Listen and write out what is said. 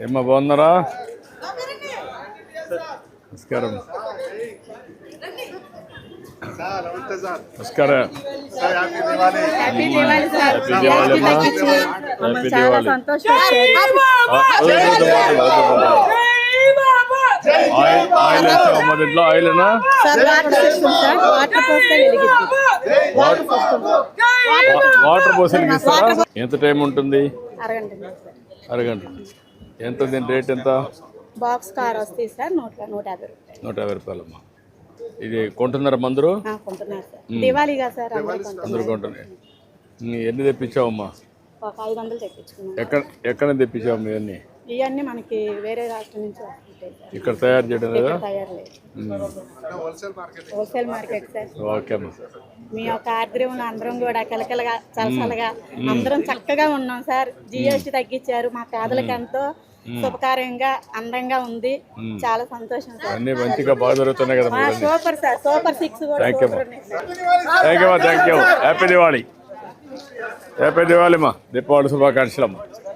ఏమ్మా బాగున్నారా? నమస్కారం. నమస్కారం. హ్యాపీ ఆయిల్ ఇంట్లో ఆయిల్నా? వాటర్ పోసి వెలిగిస్తారా? ఎంత టైం ఉంటుంది? అరగంట. ఎంత దీని రేట్ ఎంత? బాక్స్ కార్ వస్తాయి సార్ 150 రూపాయలు. 150 రూపాయలమ్మా. ఇది కొంటున్నారా మందరు? దివాళీగా సార్ అందరూ కొంటున్నారు. ఎన్ని తెప్పించావమ్మా? ఒక 500 తెప్పించుకున్నాం. ఎక్కడ తెప్పించావు ఇవన్నీ? ఇవన్నీ మనకి వేరే రాష్ట్రం నుంచి వస్తుంటాయి సార్. ఇక్కడ తయారు చేయడం లేదా? తయారు లేదు, హోల్సేల్ మార్కెట్ సార్. ఓకే అమ్మా. మీ యొక్క ఆర్ద్రంలో అందరం కూడా కలకలగా చలసలగా అందరం చక్కగా ఉన్నాం సార్. జిఎస్టీ తగ్గించారు, మా పేదలకు ఎంతో శుభకార్యంగా అందంగా ఉంది. చాలా సంతోషం సార్. అన్ని మంచిగా బాగా జరుగుతున్నాయి కదా? Super sir, super 6 happy Diwali. Happy Diwali అమ్మా. దీపావళి శుభాకాంక్షలు అమ్మా.